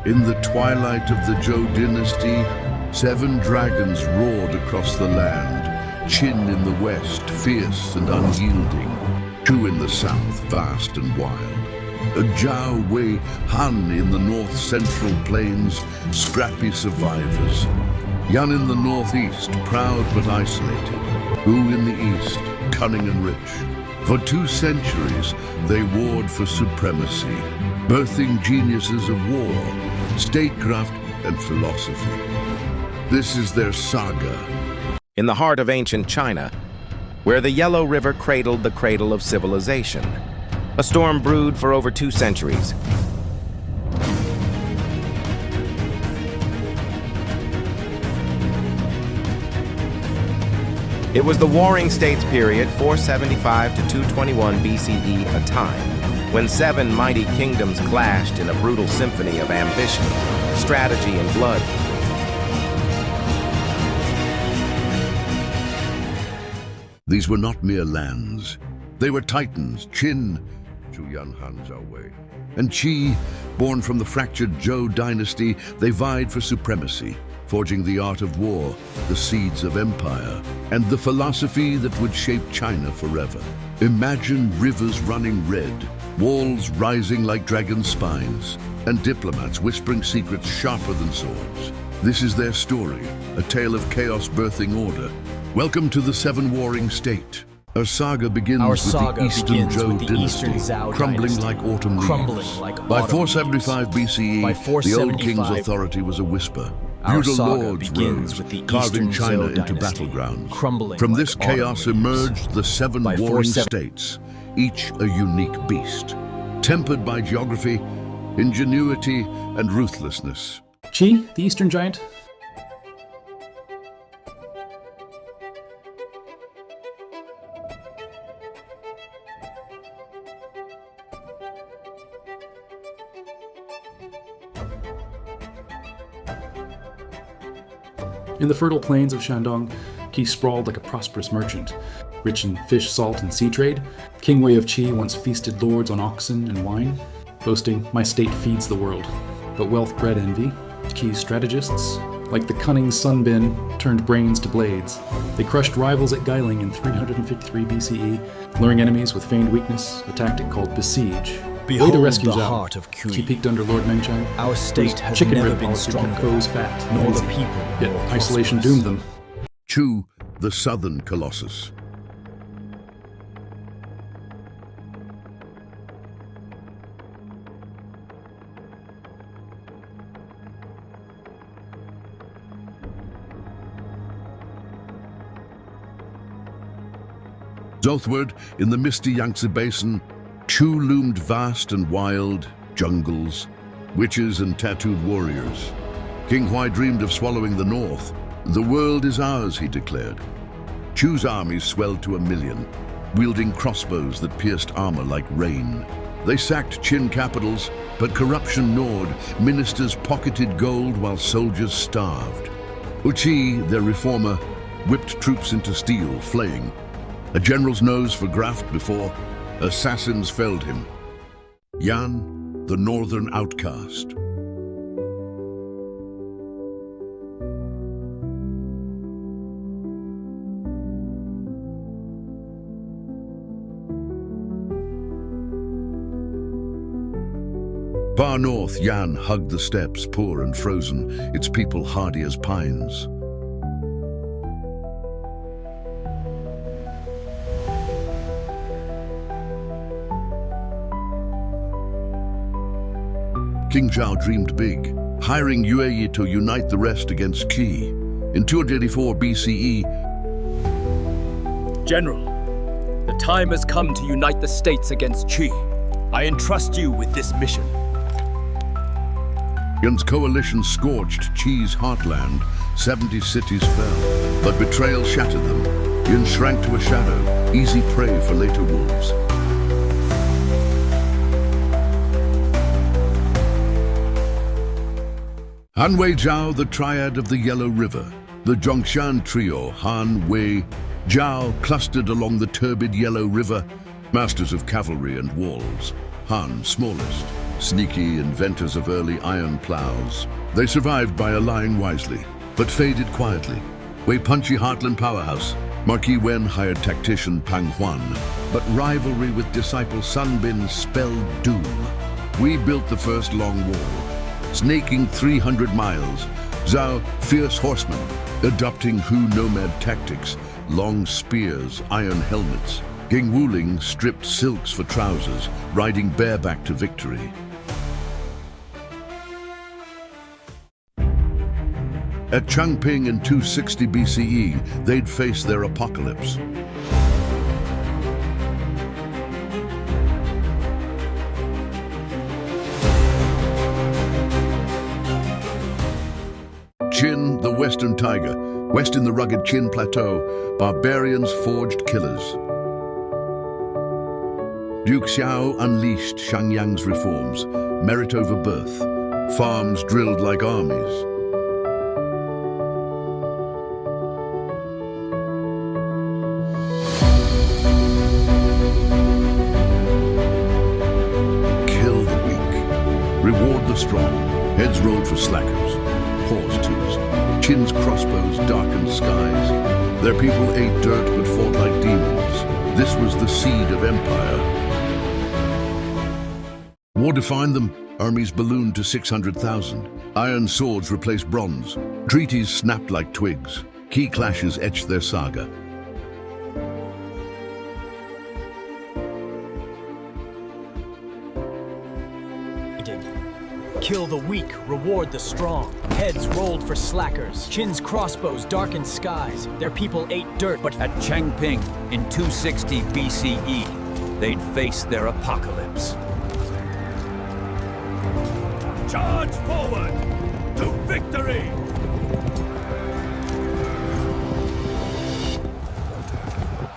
In the twilight of the Zhou dynasty, 7 dragons roared across the land. Qin in the west, fierce and unyielding. Chu in the south, vast and wild. Zhao, Wei, Han in the north-central plains, scrappy survivors. Yan in the northeast, proud but isolated. Wu in the east, cunning and rich. For 2 centuries, they warred for supremacy, birthing geniuses of war, statecraft, and philosophy. This is their saga. In the heart of ancient China, where the Yellow River cradled the cradle of civilization, a storm brewed for over 2 centuries. It was the Warring States period, 475 to 221 BCE, a time when 7 mighty kingdoms clashed in a brutal symphony of ambition, strategy, and blood. These were not mere lands. They were titans, Qin, Chuyan Han Zhao Wei, and Qi, born from the fractured Zhou dynasty. They vied for supremacy, forging the art of war, the seeds of empire, and the philosophy that would shape China forever. Imagine rivers running red, walls rising like dragon spines, and diplomats whispering secrets sharper than swords. This is their story, a tale of chaos birthing order. Welcome to the 7 Warring State. Our saga begins with the Eastern Zhou dynasty, crumbling like autumn leaves. By 475 BCE, the old king's authority was a whisper. Feudal lords rose, carving China into battlegrounds. From this chaos emerged the 7 warring states, each a unique beast, tempered by geography, ingenuity, and ruthlessness. Qi, the Eastern Giant? In the fertile plains of Shandong, Qi sprawled like a prosperous merchant. Rich in fish, salt, and sea trade, King Wei of Qi once feasted lords on oxen and wine, boasting, "My state feeds the world." But wealth bred envy. Qi's strategists, like the cunning Sun Bin, turned brains to blades. They crushed rivals at Guiling in 353 BCE, luring enemies with feigned weakness, a tactic called besiege. Behold Way to rescue the Zhao. heart of Qi. Qi peeked under Lord Mengchang. Our state has chicken never rib been policy kept stronger, foes fat, nor the lazy. people Yet more isolation prosperous. doomed them. Chu, the southern colossus. Southward, in the misty Yangtze Basin, Chu loomed vast and wild, jungles, witches and tattooed warriors. King Huai dreamed of swallowing the north. "The world is ours," he declared. Chu's armies swelled to 1,000,000, wielding crossbows that pierced armor like rain. They sacked Qin capitals, but corruption gnawed. Ministers pocketed gold while soldiers starved. Qi, their reformer, whipped troops into steel, flaying. A general's nose for graft before assassins felled him. Yan, the northern outcast. Far north, Yan hugged the steppes, poor and frozen, its people hardy as pines. King Zhao dreamed big, hiring Yue to unite the rest against Qi. In 284 BCE, General, the time has come to unite the states against Qi. I entrust you with this mission. Yan's coalition scorched Qi's heartland. 70 cities fell, but betrayal shattered them. Yan shrank to a shadow, easy prey for later wolves. Han Wei Zhao, the triad of the Yellow River. The Zhongshan trio, Han, Wei, Zhao, clustered along the turbid Yellow River, masters of cavalry and walls. Han, smallest, sneaky inventors of early iron plows. They survived by allying wisely, but faded quietly. Wei punchy heartland powerhouse. Marquis Wen hired tactician Pang Huan, but rivalry with disciple Sun Bin spelled doom. We built the first long wall, snaking 300 miles. Zhao, fierce horsemen, adopting Hu nomad tactics, long spears, iron helmets. Ging Wuling stripped silks for trousers, riding bareback to victory. At Changping in 260 BCE, they'd face their apocalypse. Qin, the Western Tiger, west in the rugged Qin Plateau, barbarians forged killers. Duke Xiao unleashed Shangyang's reforms, merit over birth, farms drilled like armies. Kill the weak, reward the strong, heads rolled for slackers, paws twos, Qin's crossbows darkened skies. Their people ate dirt but fought like demons. This was the seed of empire. War defined them. Armies ballooned to 600,000. Iron swords replaced bronze. Treaties snapped like twigs. Key clashes etched their saga. Kill the weak, reward the strong. Heads rolled for slackers. Qin's crossbows darkened skies. Their people ate dirt, but At Changping in 260 BCE, they'd face their apocalypse. Charge forward to victory!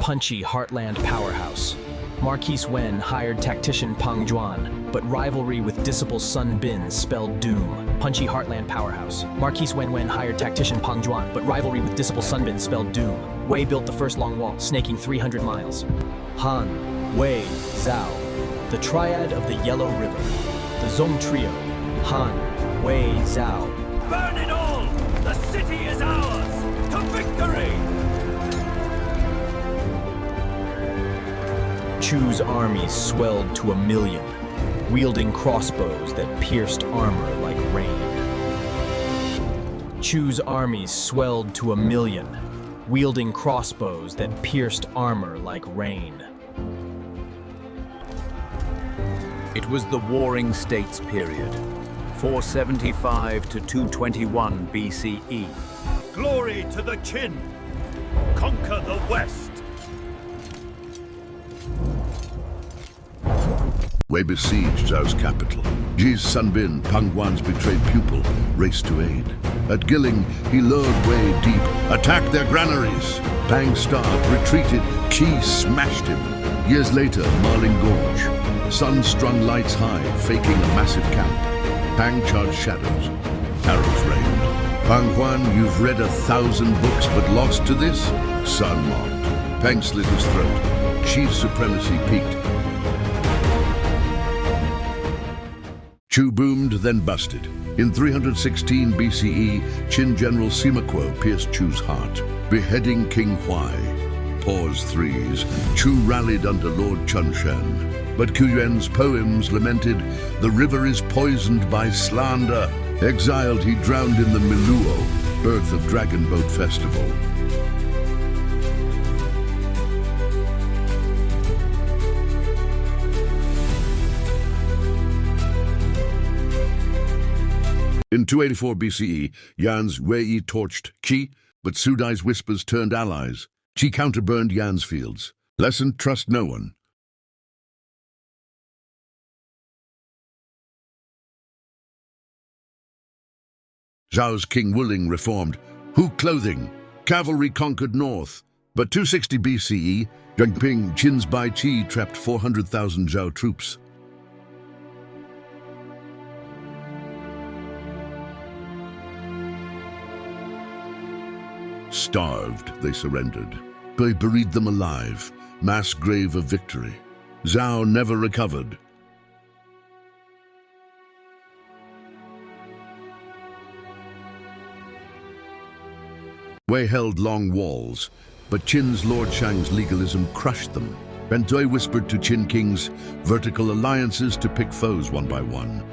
punchy heartland powerhouse. Marquis Wen hired tactician Pang Juan, but rivalry with disciple Sun Bin spelled doom. Punchy heartland powerhouse. Marquis Wen hired tactician Pang Juan, but rivalry with disciple Sun Bin spelled doom. Wei built the first long wall, snaking 300 miles. Han, Wei, Zhao, the triad of the Yellow River. The Zong Trio. Han, Wei, Zhao. Burn it all! The city is ours! To victory! Chu's armies swelled to 1,000,000, wielding crossbows that pierced armor like rain. Chu's armies swelled to 1,000,000, wielding crossbows that pierced armor like rain. It was the Warring States period, 475 to 221 BCE. Glory to the Qin! Conquer the West! Wei besieged Zhao's capital. Ji's Sun Bin, Pang Wan's betrayed pupil, raced to aid. At Gilling, he lured Wei deep, attacked their granaries. Pang starved, retreated, Qi smashed him. Years later, Marling Gorge. Sun strung lights high, faking a massive camp. Pang charged shadows. Arrows rained. Pang Huan, you've read 1,000 books but lost to this? Sun mocked. Pang slit his throat. Qi's supremacy peaked. Chu boomed, then busted. In 316 BCE, Qin General Sima Kuo pierced Chu's heart, beheading King Huai. Pause threes. Chu rallied under Lord Chunshan. But Kuyuan's poems lamented, the river is poisoned by slander. Exiled, he drowned in the Miluo, birth of Dragon Boat Festival. In 284 BCE, Yan's Wei torched Qi, but Sudai's whispers turned allies. Qi counterburned Yan's fields. Lesson: trust no one. Zhao's King Wuling reformed. Hu clothing. Cavalry conquered north. But 260 BCE, Zhangping, Qin's Bai Qi trapped 400,000 Zhao troops. Starved, they surrendered. They buried them alive, mass grave of victory. Zhao never recovered. Wei held long walls, but Qin's Lord Shang's legalism crushed them. Bentoi whispered to Qin kings vertical alliances to pick foes one by one.